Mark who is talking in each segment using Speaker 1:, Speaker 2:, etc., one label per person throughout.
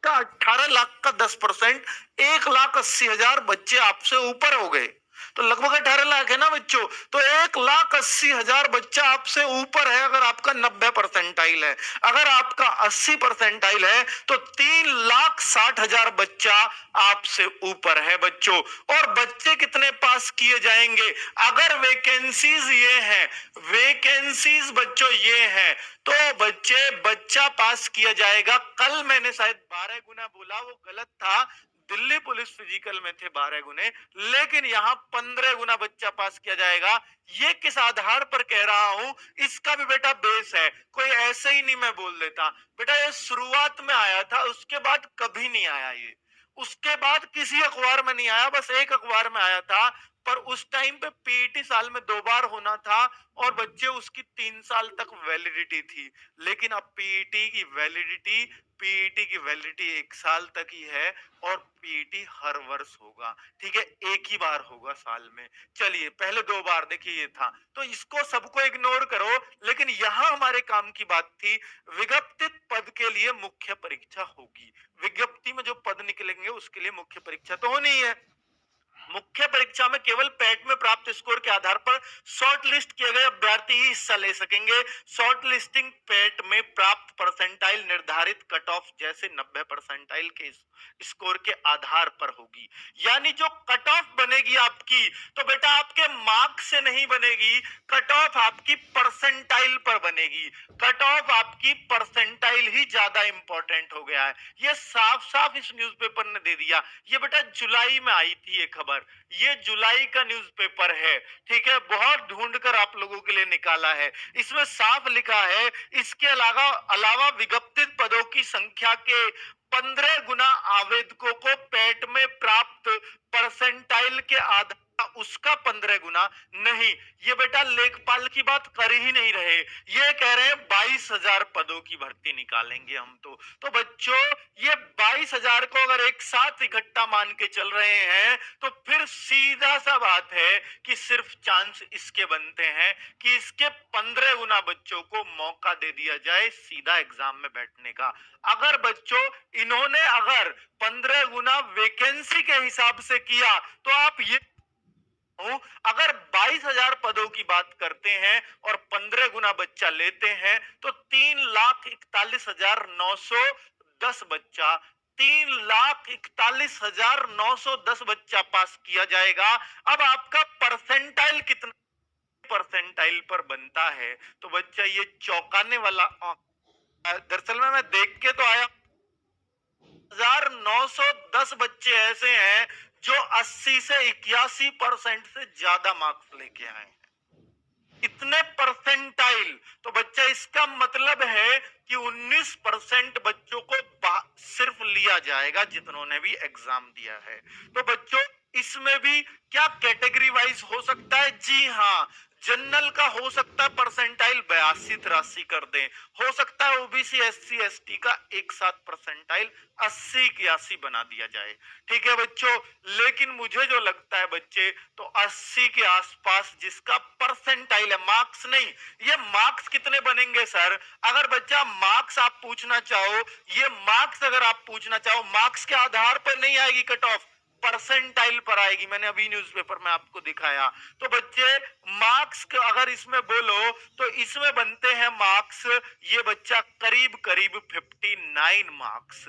Speaker 1: का 18 लाख का 10%, 1,80,000 बच्चे आपसे ऊपर हो गए। तो लगभग 18 लाख है ना बच्चों, तो 1,80,000 बच्चा आपसे ऊपर है अगर आपका 90 परसेंटाइल है। अगर आपका 80 परसेंटाइल है तो 3,60,000 बच्चा आपसे ऊपर है बच्चों। और बच्चे कितने पास किए जाएंगे? अगर वैकेंसीज ये है, वैकेंसीज बच्चों ये है, तो बच्चा पास किया जाएगा। कल मैंने शायद 12 गुना बोला, वो गलत था। दिल्ली पुलिस फिजिकल में थे 12 गुने, लेकिन यहां 15 गुना बच्चा पास किया जाएगा। ये किस आधार पर कह रहा हूं, इसका भी बेटा बेस है। कोई ऐसे ही नहीं मैं बोल देता बेटा, ये शुरुआत में आया था, उसके बाद कभी नहीं आया ये। उसके बाद किसी अखबार में नहीं आया, बस एक अखबार में आया था। पर उस टाइम पे पीईटी साल में 2 बार होना था और बच्चे उसकी 3 साल तक वैलिडिटी थी। लेकिन अब पीईटी की वैलिडिटी 1 साल तक ही है और पीईटी हर वर्ष होगा। ठीक है, एक ही बार होगा साल में। चलिए, पहले 2 बार देखिए ये था, तो इसको सबको इग्नोर करो। लेकिन यहां हमारे काम की बात थी, विज्ञप्तित पद के लिए मुख्य परीक्षा होगी। विज्ञप्ति में जो पद निकलेंगे उसके लिए मुख्य परीक्षा तो होनी है। मुख्य परीक्षा में केवल पैट में प्राप्त स्कोर के आधार पर शॉर्ट लिस्ट किए गए अभ्यर्थी ही हिस्सा ले सकेंगे। शॉर्ट लिस्टिंग पैट में प्राप्त परसेंटाइल निर्धारित कट ऑफ जैसे 90 परसेंटाइल के स्कोर के आधार पर होगी। यानी जो कट ऑफ बनेगी आपकी, तो बेटा आपके मार्क्स से नहीं बनेगी, कट ऑफ आपकी परसेंटाइल पर बनेगी। कट ऑफ आपकी परसेंटाइल ही ज्यादा इंपॉर्टेंट हो गया है। ये साफ साफ इस न्यूज़पेपर ने दे दिया। ये बेटा जुलाई में आई थी ये खबर, ये जुलाई का न्यूज़पेपर है। ठीक है, बहुत ढूंढ कर आप लोगों के लिए निकाला है। इसमें साफ लिखा है, इसके अलावा विज्ञप्तित पदों की संख्या के 15 गुना आवेदकों को पैट में प्राप्त परसेंटाइल के आधार उसका 15 गुना नहीं। ये बेटा लेखपाल की बात कर ही नहीं रहे, ये कह रहे हैं 22,000 पदों की भर्ती निकालेंगे हम। तो बच्चों, ये 22,000 को अगर एक साथ इकट्ठा मान के चल रहे हैं, तो फिर सीधा सा बात है कि सिर्फ चांस इसके बनते हैं कि इसके 15 गुना बच्चों को मौका दे दिया जाए सीधा एग्जाम में बैठने का। अगर बच्चों इन्होंने अगर 15 गुना वैकेंसी के हिसाब से किया, तो आप ये अगर 22,000 पदों की बात करते हैं और 15 गुना बच्चा लेते हैं, तो 3,41,910 बच्चा, 3,41,910 बच्चा पास किया जाएगा। अब आपका परसेंटाइल कितना परसेंटाइल पर बनता है, तो बच्चा ये चौंकाने वाला दरअसल में मैं देख के तो आया, 1,910 बच्चे ऐसे हैं जो 80 से 81% से ज्यादा मार्क्स लेके आए हैं। इतने परसेंटाइल, तो बच्चा इसका मतलब है कि 19% बच्चों को सिर्फ लिया जाएगा जिन्होंने भी एग्जाम दिया है। तो बच्चों, इसमें भी क्या कैटेगरी वाइज हो सकता है? जी हाँ, जनरल का हो सकता है परसेंटाइल 82-83 कर दें, हो सकता है ओबीसी एससी एसटी का एक साथ परसेंटाइल 80-81 बना दिया जाए। ठीक है बच्चों, लेकिन मुझे जो लगता है बच्चे, तो 80 के आसपास जिसका परसेंटाइल है, मार्क्स नहीं। ये मार्क्स कितने बनेंगे सर? अगर बच्चा मार्क्स आप पूछना चाहो, ये मार्क्स अगर आप पूछना चाहो, मार्क्स के आधार पर नहीं आएगी कट ऑफ, परसेंटाइल पर आएगी। मैंने अभी न्यूज़पेपर में आपको दिखाया। तो बच्चे मार्क्स अगर इसमें बोलो, तो इसमें बनते हैं मार्क्स, ये बच्चा करीब करीब 59 मार्क्स।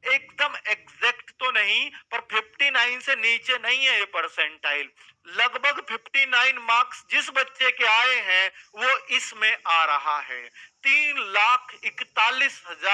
Speaker 1: एकदम एग्जैक्ट तो नहीं, पर 59 से नीचे नहीं है ये परसेंटाइल। लगभग 59 मार्क्स जिस बच्चे के आए हैं वो इसमें आ रहा है। 3,41,000